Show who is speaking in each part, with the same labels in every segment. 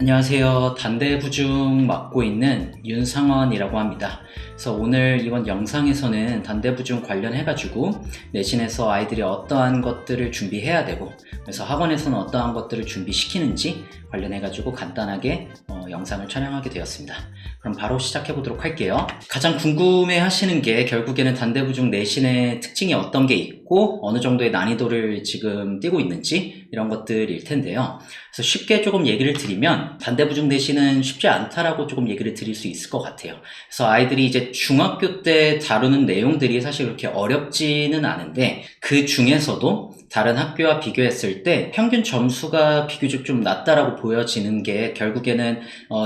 Speaker 1: 안녕하세요. 단대부중 맡고 있는 윤상원이라고 합니다. 그래서 오늘 이번 영상에서는 단대부중 관련해가지고 내신에서 아이들이 어떠한 것들을 준비해야 되고, 그래서 학원에서는 어떠한 것들을 준비시키는지 관련해가지고 간단하게 영상을 촬영하게 되었습니다. 그럼 바로 시작해 보도록 할게요. 가장 궁금해 하시는 게 결국에는 단대부중 내신의 특징이 어떤 게 있고 어느 정도의 난이도를 지금 띄고 있는지 이런 것들일 텐데요. 그래서 쉽게 조금 얘기를 드리면 단대부중 내신은 쉽지 않다라고 조금 얘기를 드릴 수 있을 것 같아요. 그래서 아이들이 이제 중학교 때 다루는 내용들이 사실 그렇게 어렵지는 않은데, 그 중에서도 다른 학교와 비교했을 때 평균 점수가 비교적 좀 낮다라고 보여지는 게 결국에는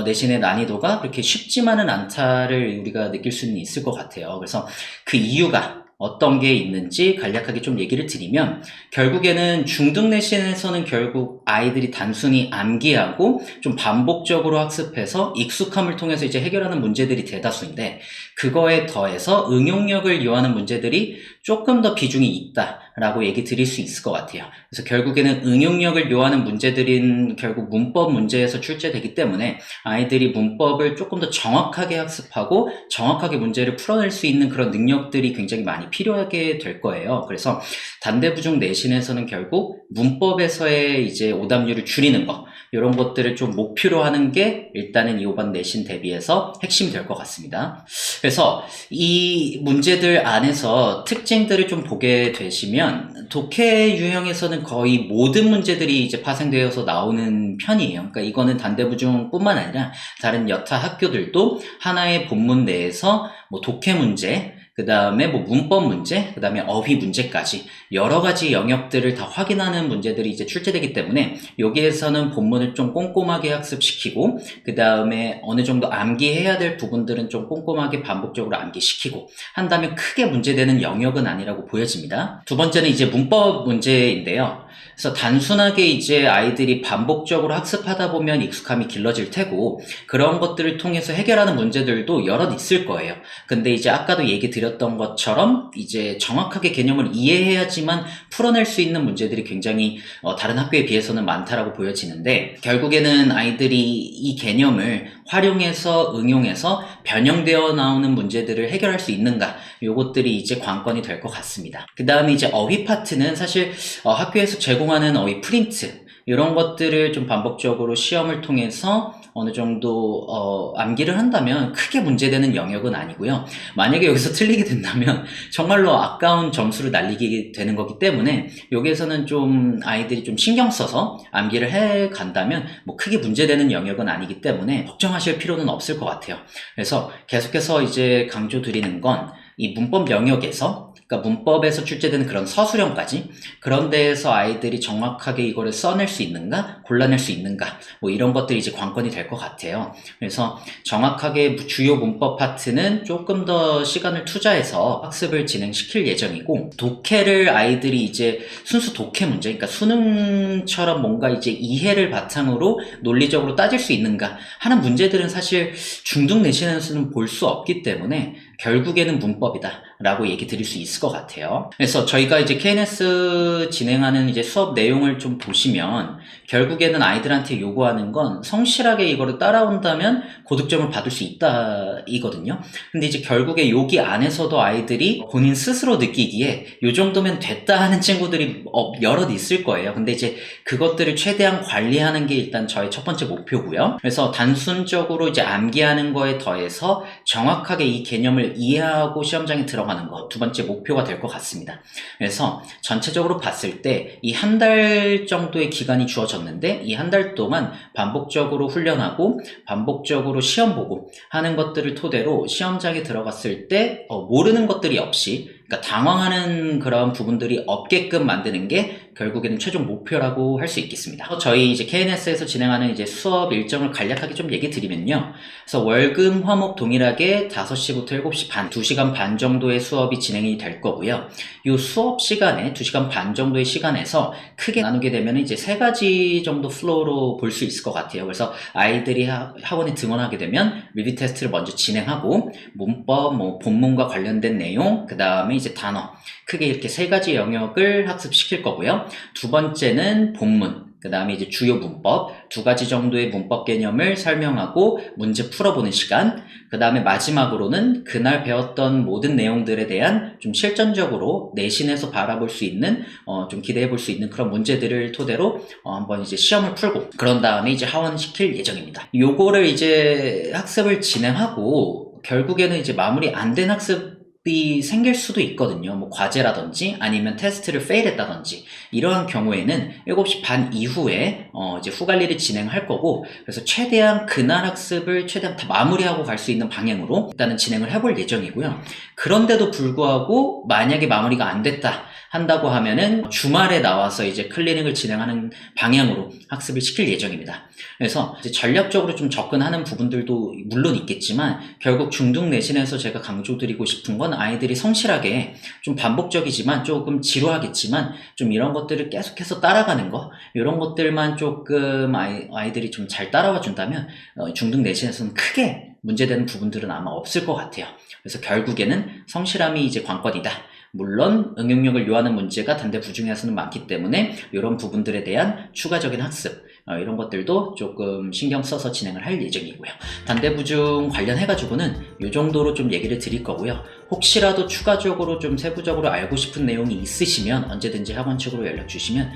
Speaker 1: 내신의 난이도가 그렇게 쉽지만은 않다를 우리가 느낄 수는 있을 것 같아요. 그래서 그 이유가 어떤 게 있는지 간략하게 좀 얘기를 드리면, 결국에는 중등 내신에서는 결국 아이들이 단순히 암기하고 좀 반복적으로 학습해서 익숙함을 통해서 이제 해결하는 문제들이 대다수인데, 그거에 더해서 응용력을 요하는 문제들이 조금 더 비중이 있다라고 얘기 드릴 수 있을 것 같아요. 그래서 결국에는 응용력을 요하는 문제들인 결국 문법 문제에서 출제되기 때문에 아이들이 문법을 조금 더 정확하게 학습하고 정확하게 문제를 풀어낼 수 있는 그런 능력들이 굉장히 많이 필요하게 될 거예요. 그래서 단대부중 내신에서는 결국 문법에서의 이제 오답률을 줄이는 거, 이런 것들을 좀 목표로 하는 게 일단은 이번 내신 대비해서 핵심이 될 것 같습니다. 그래서 이 문제들 안에서 특징들을 좀 보게 되시면, 독해 유형에서는 거의 모든 문제들이 이제 파생되어서 나오는 편이에요. 그러니까 이거는 단대부중 뿐만 아니라 다른 여타 학교들도 하나의 본문 내에서 뭐 독해 문제, 그 다음에 뭐 문법 문제, 그 다음에 어휘 문제까지 여러 가지 영역들을 다 확인하는 문제들이 이제 출제되기 때문에, 여기에서는 본문을 좀 꼼꼼하게 학습시키고, 그 다음에 어느 정도 암기해야 될 부분들은 좀 꼼꼼하게 반복적으로 암기시키고 한다면 크게 문제되는 영역은 아니라고 보여집니다. 두 번째는 이제 문법 문제인데요. 그래서 단순하게 이제 아이들이 반복적으로 학습하다 보면 익숙함이 길러질 테고, 그런 것들을 통해서 해결하는 문제들도 여럿 있을 거예요. 근데 이제 아까도 얘기 드렸던 것처럼 이제 정확하게 개념을 이해해야지만 풀어낼 수 있는 문제들이 굉장히 다른 학교에 비해서는 많다라고 보여지는데, 결국에는 아이들이 이 개념을 활용해서 응용해서 변형되어 나오는 문제들을 해결할 수 있는가, 요것들이 이제 관건이 될 것 같습니다. 그 다음에 이제 어휘 파트는 사실 학교에서 제공하는 어휘 프린트, 이런 것들을 좀 반복적으로 시험을 통해서 어느 정도 암기를 한다면 크게 문제되는 영역은 아니고요. 만약에 여기서 틀리게 된다면 정말로 아까운 점수를 날리게 되는 거기 때문에, 여기에서는 좀 아이들이 좀 신경 써서 암기를 해 간다면 뭐 크게 문제되는 영역은 아니기 때문에 걱정하실 필요는 없을 것 같아요. 그래서 계속해서 이제 강조드리는 건, 이 문법 영역에서, 그러니까 문법에서 출제되는 그런 서술형까지, 그런 데에서 아이들이 정확하게 이거를 써낼 수 있는가, 골라낼 수 있는가, 뭐 이런 것들이 이제 관건이 될 것 같아요. 그래서 정확하게 주요 문법 파트는 조금 더 시간을 투자해서 학습을 진행시킬 예정이고, 독해를 아이들이 이제 순수 독해 문제, 그러니까 수능처럼 뭔가 이제 이해를 바탕으로 논리적으로 따질 수 있는가 하는 문제들은 사실 중등 내신에서는 볼 수 없기 때문에 결국에는 문법이다 라고 얘기 드릴 수 있을 것 같아요. 그래서 저희가 이제 KNS 진행하는 이제 수업 내용을 좀 보시면, 결국에는 아이들한테 요구하는 건 성실하게 이거를 따라온다면 고득점을 받을 수 있다 이거든요. 근데 이제 결국에 여기 안에서도 아이들이 본인 스스로 느끼기에 요 정도면 됐다 하는 친구들이 여럿 있을 거예요. 근데 이제 그것들을 최대한 관리하는 게 일단 저의 첫 번째 목표고요. 그래서 단순적으로 이제 암기하는 거에 더해서 정확하게 이 개념을 이해하고 시험장에 들어가는 거, 두 번째 목표가 될 것 같습니다. 그래서 전체적으로 봤을 때 이 한 달 정도의 기간이 주어졌는데, 이 한 달 동안 반복적으로 훈련하고 반복적으로 시험 보고 하는 것들을 토대로 시험장에 들어갔을 때 모르는 것들이 없이, 그러니까 당황하는 그런 부분들이 없게끔 만드는 게 결국에는 최종 목표라고 할 수 있겠습니다. 저희 이제 KNS에서 진행하는 이제 수업 일정을 간략하게 좀 얘기 드리면요. 그래서 월금 화목 동일하게 5시부터 7시 반, 2시간 반 정도의 수업이 진행이 될 거고요. 이 수업 시간에 2시간 반 정도의 시간에서 크게 나누게 되면 이제 3가지 정도 플로우로 볼 수 있을 것 같아요. 그래서 아이들이 학원에 등원하게 되면 리뷰 테스트를 먼저 진행하고, 문법, 뭐 본문과 관련된 내용, 그 다음에 이제 단어, 크게 이렇게 3가지 영역을 학습시킬 거고요. 두 번째는 본문, 그 다음에 이제 주요 문법, 2가지 정도의 문법 개념을 설명하고 문제 풀어보는 시간, 그 다음에 마지막으로는 그날 배웠던 모든 내용들에 대한 좀 실전적으로 내신에서 바라볼 수 있는, 좀 기대해 볼 수 있는 그런 문제들을 토대로 한번 이제 시험을 풀고, 그런 다음에 이제 하원시킬 예정입니다. 요거를 이제 학습을 진행하고, 결국에는 이제 마무리 안 된 학습이 생길 수도 있거든요. 뭐 과제라든지 아니면 테스트를 페일했다든지 이러한 경우에는 7시 반 이후에 이제 후관리를 진행할 거고, 그래서 최대한 그날 학습을 최대한 다 마무리하고 갈 수 있는 방향으로 일단은 진행을 해볼 예정이고요. 그런데도 불구하고 만약에 마무리가 안 됐다 한다고 하면은 주말에 나와서 이제 클리닉을 진행하는 방향으로 학습을 시킬 예정입니다. 그래서 이제 전략적으로 좀 접근하는 부분들도 물론 있겠지만, 결국 중등 내신에서 제가 강조드리고 싶은 건 아이들이 성실하게 좀 반복적이지만 조금 지루하겠지만 좀 이런 것들을 계속해서 따라가는 거, 이런 것들만 조금 아이들이 좀 잘 따라와 준다면 중등 내신에서는 크게 문제되는 부분들은 아마 없을 것 같아요. 그래서 결국에는 성실함이 이제 관건이다. 물론 응용력을 요하는 문제가 단대 부중에서는 많기 때문에 이런 부분들에 대한 추가적인 학습, 이런 것들도 조금 신경 써서 진행을 할 예정이고요. 단대 부중 관련해가지고는 이 정도로 좀 얘기를 드릴 거고요. 혹시라도 추가적으로 좀 세부적으로 알고 싶은 내용이 있으시면 언제든지 학원 측으로 연락 주시면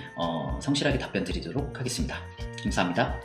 Speaker 1: 성실하게 답변 드리도록 하겠습니다. 감사합니다.